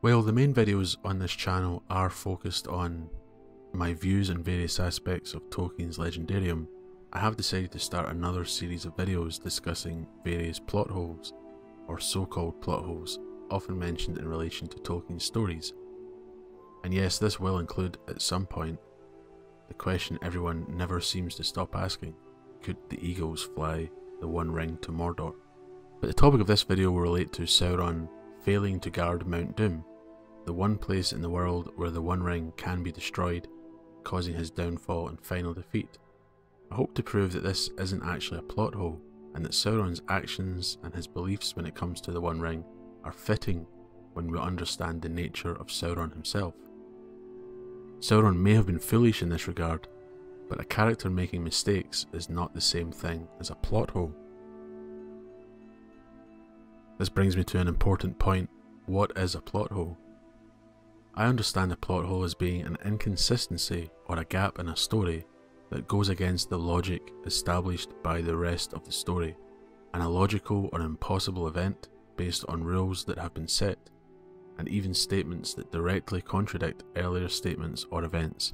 Well, the main videos on this channel are focused on my views on various aspects of Tolkien's Legendarium. I have decided to start another series of videos discussing various plot holes, or so-called plot holes, often mentioned in relation to Tolkien's stories. And yes, this will include, at some point, the question everyone never seems to stop asking: could the eagles fly the One Ring to Mordor? But the topic of this video will relate to Sauron failing to guard Mount Doom, the one place in the world where the One Ring can be destroyed, causing his downfall and final defeat. I hope to prove that this isn't actually a plot hole, and that Sauron's actions and his beliefs when it comes to the One Ring are fitting when we understand the nature of Sauron himself. Sauron may have been foolish in this regard, but a character making mistakes is not the same thing as a plot hole. This brings me to an important point: what is a plot hole? I understand a plot hole as being an inconsistency or a gap in a story that goes against the logic established by the rest of the story, an illogical or impossible event based on rules that have been set, and even statements that directly contradict earlier statements or events.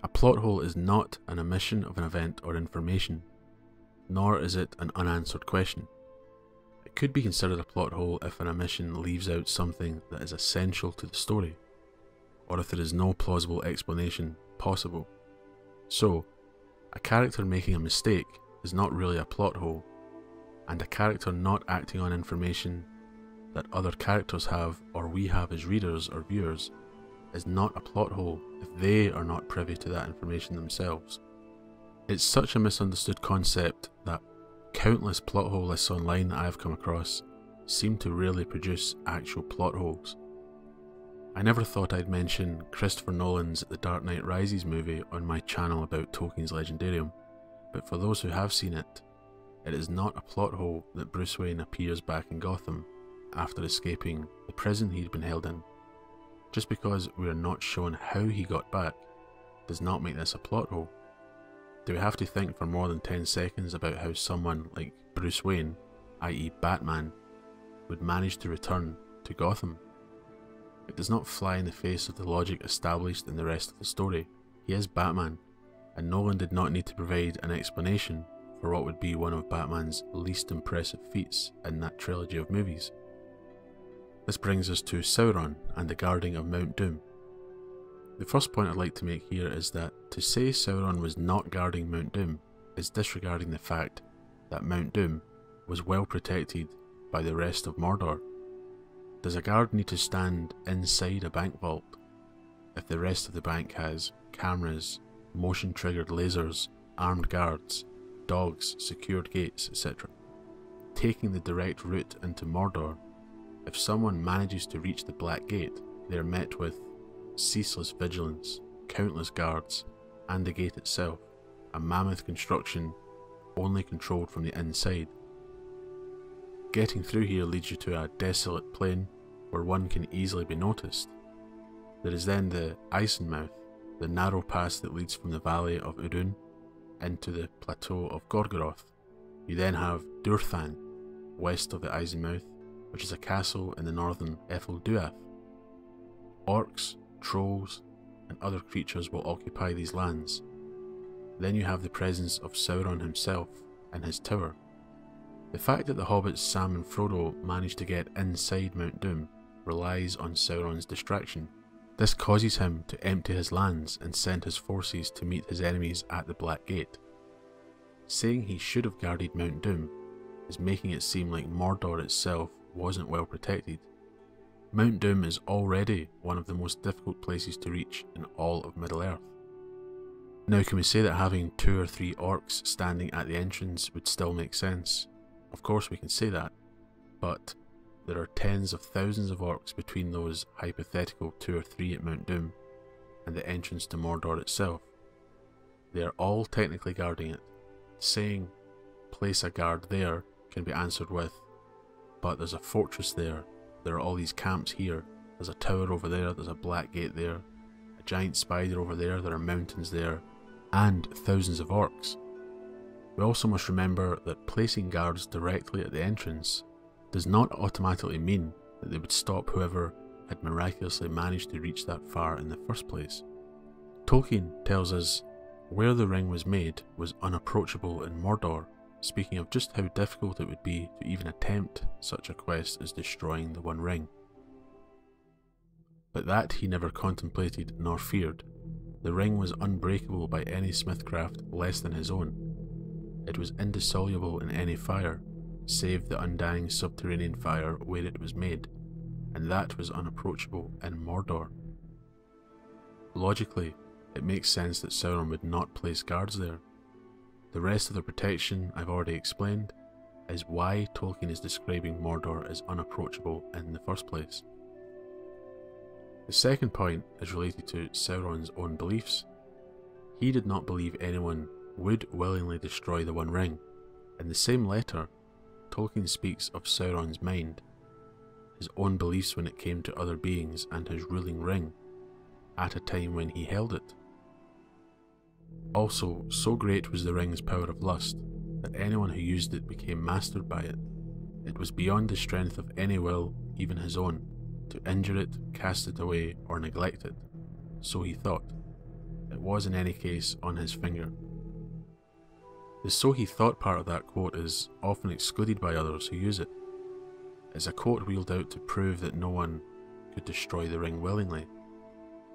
A plot hole is not an omission of an event or information, nor is it an unanswered question. It could be considered a plot hole if an omission leaves out something that is essential to the story, or if there is no plausible explanation possible. So, a character making a mistake is not really a plot hole, and a character not acting on information that other characters have, or we have as readers or viewers, is not a plot hole if they are not privy to that information themselves. It's such a misunderstood concept that countless plot hole lists online that I have come across seem to rarely produce actual plot holes. I never thought I'd mention Christopher Nolan's The Dark Knight Rises movie on my channel about Tolkien's Legendarium, but for those who have seen it, it is not a plot hole that Bruce Wayne appears back in Gotham after escaping the prison he'd been held in. Just because we are not shown how he got back does not make this a plot hole. Do we have to think for more than 10 seconds about how someone like Bruce Wayne, i.e. Batman, would manage to return to Gotham? It does not fly in the face of the logic established in the rest of the story. He is Batman, and Nolan did not need to provide an explanation for what would be one of Batman's least impressive feats in that trilogy of movies. This brings us to Sauron and the guarding of Mount Doom. The first point I'd like to make here is that to say Sauron was not guarding Mount Doom is disregarding the fact that Mount Doom was well protected by the rest of Mordor. Does a guard need to stand inside a bank vault if the rest of the bank has cameras, motion-triggered lasers, armed guards, dogs, secured gates, etc.? Taking the direct route into Mordor, if someone manages to reach the Black Gate, they are met with ceaseless vigilance, countless guards, and the gate itself, a mammoth construction only controlled from the inside. Getting through here leads you to a desolate plain where one can easily be noticed. There is then the Eisenmouth, the narrow pass that leads from the valley of Udun into the plateau of Gorgoroth. You then have Durthan, west of the Eisenmouth, which is a castle in the northern Ethel Duath. Orcs, trolls, and other creatures will occupy these lands. Then you have the presence of Sauron himself and his tower. The fact that the hobbits Sam and Frodo managed to get inside Mount Doom relies on Sauron's distraction. This causes him to empty his lands and send his forces to meet his enemies at the Black Gate. Saying he should have guarded Mount Doom is making it seem like Mordor itself wasn't well protected. Mount Doom is already one of the most difficult places to reach in all of Middle-earth. Now, can we say that having 2 or 3 orcs standing at the entrance would still make sense? Of course we can say that, but there are tens of thousands of orcs between those hypothetical 2 or 3 at Mount Doom and the entrance to Mordor itself. They are all technically guarding it. Saying, place a guard there, can be answered with, but there's a fortress there, there are all these camps here, there's a tower over there, there's a Black Gate there, a giant spider over there, there are mountains there, and thousands of orcs. We also must remember that placing guards directly at the entrance does not automatically mean that they would stop whoever had miraculously managed to reach that far in the first place. Tolkien tells us where the ring was made was unapproachable in Mordor, speaking of just how difficult it would be to even attempt such a quest as destroying the One Ring. But that he never contemplated nor feared. The ring was unbreakable by any smithcraft less than his own. It was indissoluble in any fire, save the undying subterranean fire where it was made, and that was unapproachable in Mordor. Logically, it makes sense that Sauron would not place guards there. The rest of the protection I've already explained is why Tolkien is describing Mordor as unapproachable in the first place. The second point is related to Sauron's own beliefs. He did not believe anyone would willingly destroy the One Ring. In the same letter, Tolkien speaks of Sauron's mind, his own beliefs when it came to other beings and his ruling ring, at a time when he held it. Also, so great was the ring's power of lust, that anyone who used it became mastered by it. It was beyond the strength of any will, even his own, to injure it, cast it away, or neglect it. So he thought. It was in any case on his finger. The "so he thought" part of that quote is often excluded by others who use it. It's a quote wheeled out to prove that no one could destroy the ring willingly,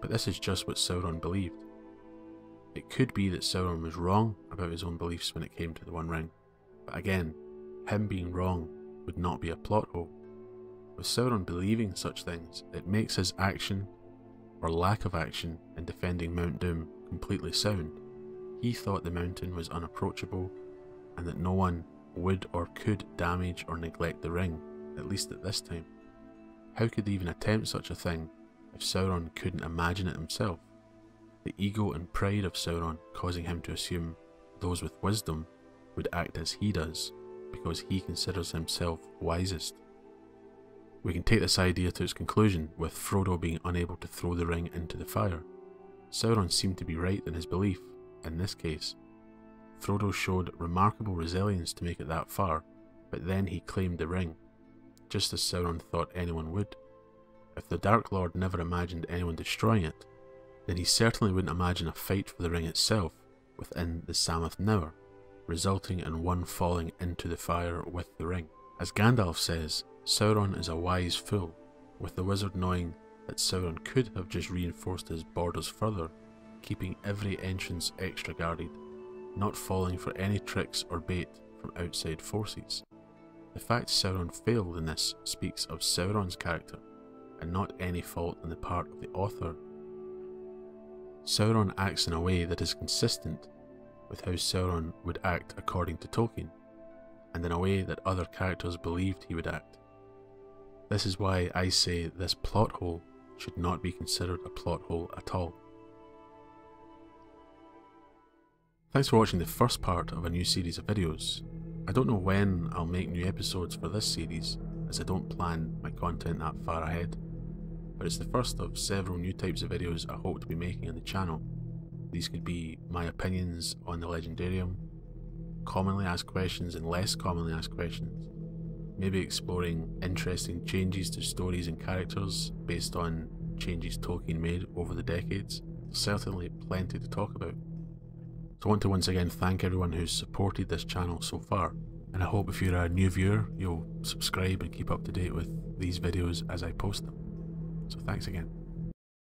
but this is just what Sauron believed. It could be that Sauron was wrong about his own beliefs when it came to the One Ring, but again, him being wrong would not be a plot hole. With Sauron believing such things, it makes his action, or lack of action, in defending Mount Doom completely sound. He thought the mountain was unapproachable, and that no one would or could damage or neglect the ring, at least at this time. How could they even attempt such a thing if Sauron couldn't imagine it himself? The ego and pride of Sauron causing him to assume those with wisdom would act as he does, because he considers himself wisest. We can take this idea to its conclusion, with Frodo being unable to throw the ring into the fire. Sauron seemed to be right in his belief. In this case, Frodo showed remarkable resilience to make it that far, but then he claimed the ring, just as Sauron thought anyone would. If the Dark Lord never imagined anyone destroying it, then he certainly wouldn't imagine a fight for the ring itself within the Sammath Naur, resulting in one falling into the fire with the ring. As Gandalf says, Sauron is a wise fool, with the wizard knowing that Sauron could have just reinforced his borders further, keeping every entrance extra guarded, not falling for any tricks or bait from outside forces. The fact Sauron failed in this speaks of Sauron's character, and not any fault on the part of the author. Sauron acts in a way that is consistent with how Sauron would act according to Tolkien, and in a way that other characters believed he would act. This is why I say this plot hole should not be considered a plot hole at all. Thanks for watching the first part of a new series of videos. I don't know when I'll make new episodes for this series, as I don't plan my content that far ahead, but it's the first of several new types of videos I hope to be making on the channel. These could be my opinions on the Legendarium, commonly asked questions and less commonly asked questions, maybe exploring interesting changes to stories and characters based on changes Tolkien made over the decades. There's certainly plenty to talk about. So I want to once again thank everyone who's supported this channel so far, and I hope if you're a new viewer you'll subscribe and keep up to date with these videos as I post them. So thanks again.